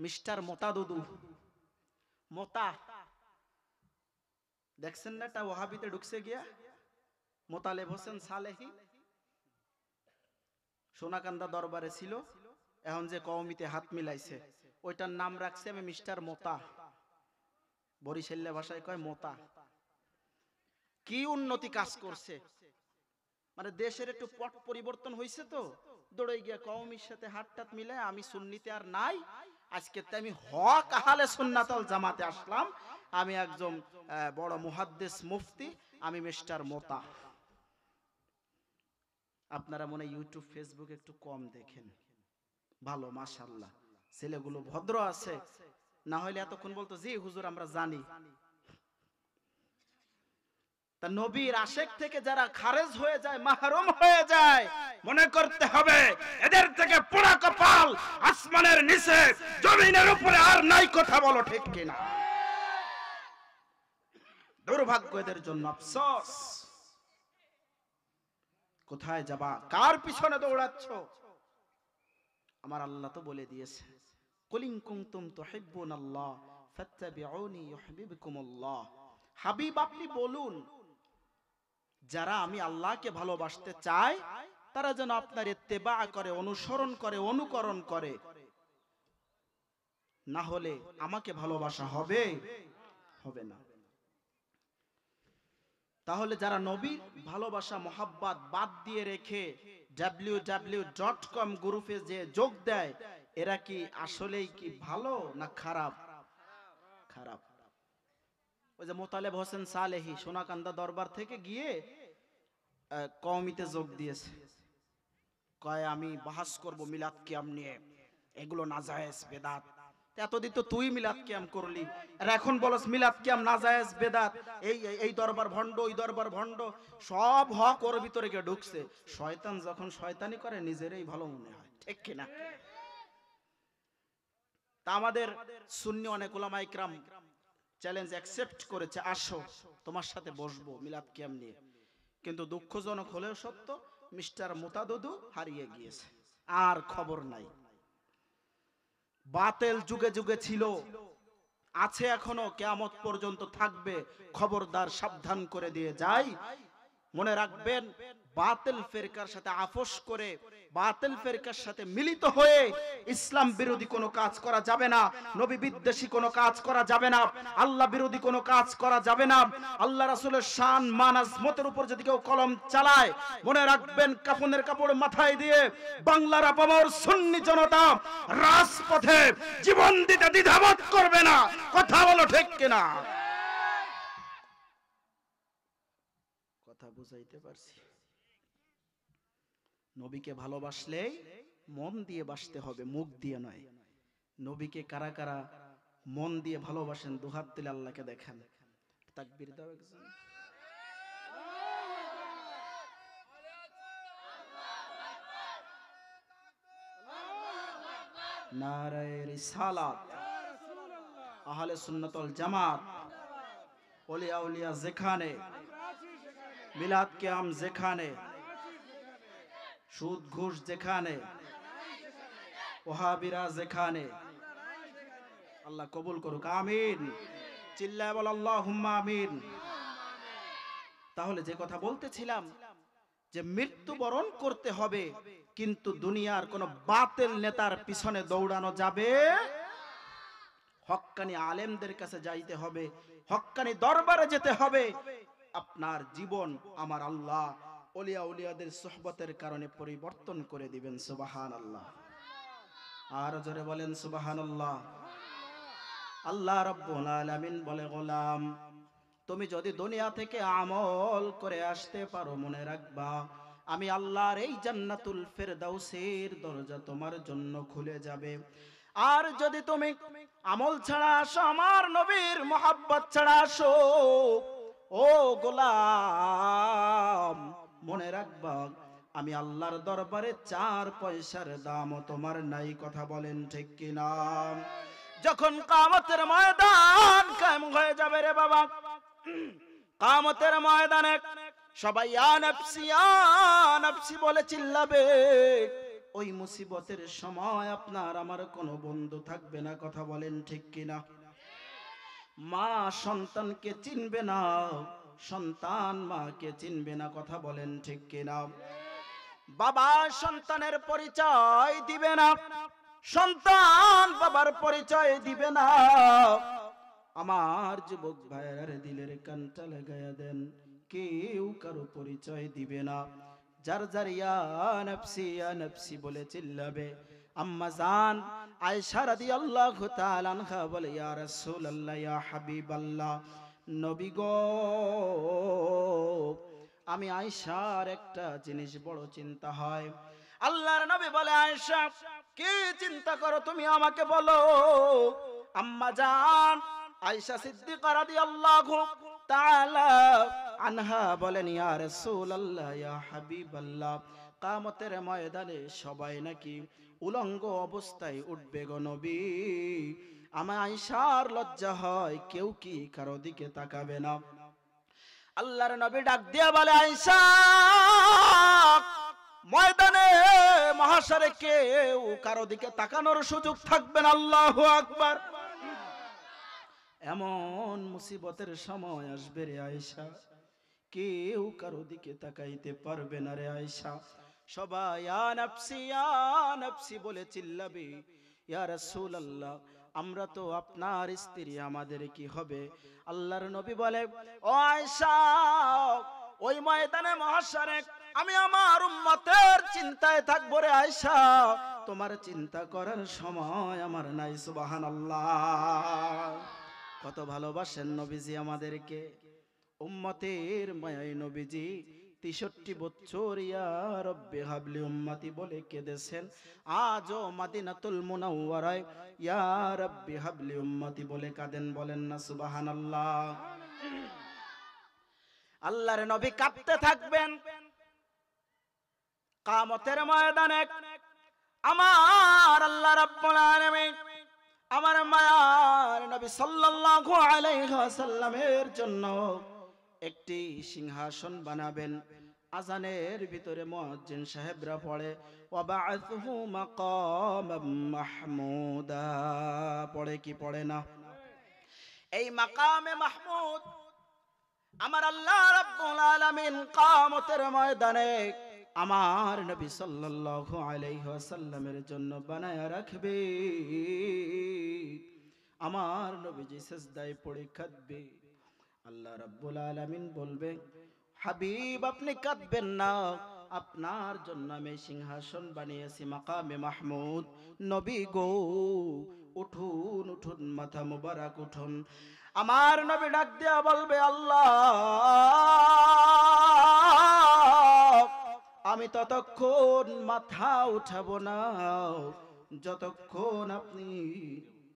Mister মোতা দুদু, মোতা দেখছেন না, এটা ওয়াহাবিতে ঢুকছে গিয়া। মোতালেব হোসেন সালেহি সোনাকান্দা দরবারে ছিল, এখন যে কওমিতে হাত মিলাইছে ওইটার নাম রাখছে আমি মিস্টার মোতা, বরিশাল্য ভাষায় কয় মোতা। কি উন্নতি কাজ করছে, মানে দেশের একটু পট পরিবর্তন হয়েছে তো, দৌড়ে গিয়া কওমির সাথে হাত টাত মিলায় আমি সুন্নিতে আর নাই, আজকে আমি হক আহলে সুন্নাতুল জামাতে আসলাম, আমি একজন বড় মুহাদ্দিস মুফতি, আমি মিস্টার মোতা। আপনারা মনে ইউটিউব ফেসবুক একটু কম দেখেন, ভালো মাশাআল্লাহ ছেলেগুলো ভদ্র আছে, না হলে এতক্ষণ বলতো জি হুজুর আমরা জানি। তা নবীর আশেক থেকে যারা খারেজ হয়ে যায়, মাহরুম হয়ে যায়, মনে করতে হবে এদের থেকে পোড়া কপাল আসমানের নিচে জমিনের উপরে আর নাই, কথা বলো ঠিক কিনা? দুর্ভাগ্য এদের জন্য, আফসোস। কোথায় যাবা, কার পিছনে দৌড়াচ্ছ? আমার আল্লাহ তো বলে দিয়েছে, কুল ইন কুনতুম তুহিব্বুনাল্লাহ ফাত্তাবিউনি ইউহিব্বুকুমুল্লাহ। হাবিব আপনি বলুন, যারা আমি আল্লাহকে ভালোবাসতে চাই তারা যেন আপনার ইত্তেবা করে, অনুসরণ করে, অনুকরণ করে, না হলে আমাকে ভালোবাসা হবে হবে না। তাহলে যারা নবীর ভালোবাসা মোহাব্বত বাদ দিয়ে রেখে www.com গ্রুপে যে যোগ দেয়, এরা কি আসলেই কি ভালো না খারাপ? খারাপ। ওই যে মোতালেব হোসেন সালেহি সোনাকান্দা দরবার থেকে গিয়ে কওমিতে যোগ দিয়েছে, কয় আমি বাহাস করব মিলাদ কিয়াম নিয়ে, এগুলো নাজায়েজ বেদাত। এতদিন তো তুই মিলাদ কিয়াম করলি, আর এখন বলস মিলাদ কিয়াম নাজায়েজ বেদাত। এই দরবার ভণ্ড, ওই দরবার ভণ্ড, সব হক ওর ভিতরে গিয়ে ঢুকছে। শয়তান যখন শয়তানি করে নিজেরই ভালো মনে হয়, ঠিক কিনা? তা আমাদের সুন্নি অনেক উলামা ইকরাম চ্যালেঞ্জ অ্যাকসেপ্ট করেছে, আসো তোমার সাথে বসবো মিলাদ কিয়াম নিয়ে। কিন্তু দুঃখজনক হলেও সত্য, মিস্টার মোতাদুদু হারিয়ে গিয়েছে, আর খবর নাই। বাতিল যুগে যুগে ছিল, আছে এখনো, কিয়ামত পর্যন্ত থাকবে। খবরদার, সাবধান করে দিয়ে যাই, মনে রাখবেন বাতিল ফেরকার সাথে আপোষ করে, বাতিল ফেরকার সাথে মিলিত হয়ে ইসলাম বিরোধী কোনো কাজ করা যাবে না, নবী বিদ্বেষী কোনো কাজ করা যাবে না, আল্লাহ বিরোধী কোনো কাজ করা যাবে না। আল্লাহ রাসূলের শান মান আজমতের উপর যদি কেউ কলম চালায়, মনে রাখবেন কাফনের কাপড় মাথায় দিয়ে বাংলার আপামর সুন্নি জনতা রাজপথে জীবন দিতে দ্বিধাবোধ করবে না, কথা বলো ঠিক কিনা? কথা বুঝাইতে পারছি? নবীকে ভালোবাসলে মন দিয়ে বাসতে হবে, মুখ দিয়ে নয়। নবীকে কারা কারা মন দিয়ে ভালোবাসেন দুহাত তুলে আল্লাহকে দেখান। তাকবীর দাও একজন। নারায়ে রিসালাত, আহলে সুন্নাত ওয়াল জামাত, ওলিয়া উলিয়া যেখানে, মিলাদ কিয়াম যেখানে, সুদ ঘুষ যেখানে, ওহাবিরা যেখানে, আল্লাহ কবুল করুক, আমিন। চিল্লায় বল আল্লাহুম্মা আমিন। তাহলে যে কথা বলতেছিলাম যে মৃত্যুবরণ করতে হবে, কিন্তু দুনিয়ার কোন বাতিল নেতার পিছনে দৌড়ানো যাবে, হক্কানি আলেমদের কাছে যাইতে হবে, হক্কানি দরবারে যেতে হবে। আপনার জীবন আমার আল্লাহ ওলিয়া উলিয়াদের সোহবতের কারণে পরিবর্তন করে দিবেন। সুবহানাল্লাহ, আর জোরে বলেন সুবহানাল্লাহ। আল্লাহ রাব্বুল আলামিন বলে, গোলাম তুমি যদি দুনিয়া থেকে আমল করে আসতে পারো, মনে রাখবা আমি আল্লাহর এই জান্নাতুল ফেরদাউসের দরজা তোমার জন্য খুলে যাবে। আর যদি তুমি আমল ছাড়া আসো, আমার নবীর মোহাব্বত ছাড়া আসো, ও গোলাম মনে রাখবা আমি আল্লাহর দরবারে 4 পয়সার দামও তোমার নাই, কথা বলেন ঠিক কিনা? যখন কিয়ামতের ময়দান কায়েম হয়ে যাবে রে বাবা, কিয়ামতের ময়দানে সবাই ইয়া নাফসি বলে চিল্লাবে, ওই মুসিবতের সময় আপনার আমার কোনো বন্ধু থাকবে না, কথা বলেন ঠিক কিনা? মা সন্তানকে চিনবে না, সন্তান মাকে চিনবে না, কথা বলেন ঠিক কিনা? বাবা সন্তানের পরিচয় দিবে না, সন্তান বাবার পরিচয় দিবে না। আমার যুবক ভাইয়ের দিলের কানটা লাগায়া দেন, কেউ কারো পরিচয় দিবে না। যার যার ইয়া নফসি বলে চিল্লাবে। আম্মা জান আয়েশা রাদিয়াল্লাহু তাআলা আনহা বলে, ইয়া রাসূলুল্লাহ, ইয়া হাবিবাল্লাহ, নবী গো, আমি আয়েশার একটা জিনিস বড় চিন্তা হয়। আল্লাহর নবী বলে, আয়েশা কি চিন্তা করো তুমি আমাকে বলো। আম্মা জান আয়েশা সিদ্দিকা রাদিয়াল্লাহু তাআলা আনহা বলেন, ইয়া রাসূলুল্লাহ, ইয়া হাবিবাল্লাহ, কিয়ামতের ময়দানে সবাই নাকি উলঙ্গ অবস্থায় উঠবে গো নবী। আমার আয়েশার লজ্জা হয়, কেউ কি কারো দিকে তাকাবে না। আল্লাহর নবী ডাক দিয়া বলে, আয়েশা ময়দানে মহাশরে কেউ কারো দিকে তাকানোর সুযোগ থাকবে না। আল্লাহু আকবার। এমন মুসিবতের সময় আসবে রে আয়েশা, কেউ কারো দিকে তাকাইতে পারবে না রে আয়েশা। সবাই ইয়া নফসি বলে চিল্লাবে। ইয়া রাসূলুল্লাহ, আমরা তো আপনার স্ত্রী, আমাদের কি হবে? আল্লাহর নবী বলে, ও আয়েশা, ওই ময়দানে মহাশরে আমি আমার উম্মতের চিন্তায় থাকবো রে আয়েশা, তোমার চিন্তা করার সময় আমার নাই। সুবহানাল্লাহ। কত ভালোবাসেন নবীজি আমাদেরকে। উম্মতের মায়ায় নবীজি 63 বছর ইয়া রব্বি হাবলি উম্মতি বলে কেঁদেছেন। আজও মদিনাতুল মুনাওয়ারায় ইয়া রব্বি হাবলি উম্মতি বলে কাঁদেন। বলেন না সুবহানাল্লাহ। আল্লাহর নবী কাঁদতে থাকবেন। কিয়ামতের ময়দানে আমার আল্লাহ রাব্বুল আলামিন আমার মায়ার নবী সাল্লাল্লাহু আলাইহি ওয়াসাল্লামের জন্য একটি সিংহাসন বানাবেন। আজানের ভিতরে মুয়াজ্জিন সাহেবরা পড়ে, ওয়া বা'আথহু মাকামাম মাহমুদা, পড়ে কি পড়ে না? এই মাকামে মাহমুদ আমার আল্লাহ রাব্বুল আলামিন কিয়ামতের ময়দানে আমার নবী সাল্লাল্লাহু আলাইহি ওয়াসাল্লামের জন্য বানায়া রাখবে। আমার নবীজি সিজদায় পড়ে কাঁদবে। আল্লাহ রাব্বুল আলামিন বলবে, হাবিব আপনি কাঁদবেন না, আপনার জন্য আমি সিংহাসন বানিয়েছি মাকামে মাহমুদ। নবী গো উঠুন উঠুন, মাথা মুবারক উঠুন। আমার নবী ডাক দিয়া বলবে, আল্লাহ আমি ততক্ষণ মাথা উঠাবো না যতক্ষণ আপনি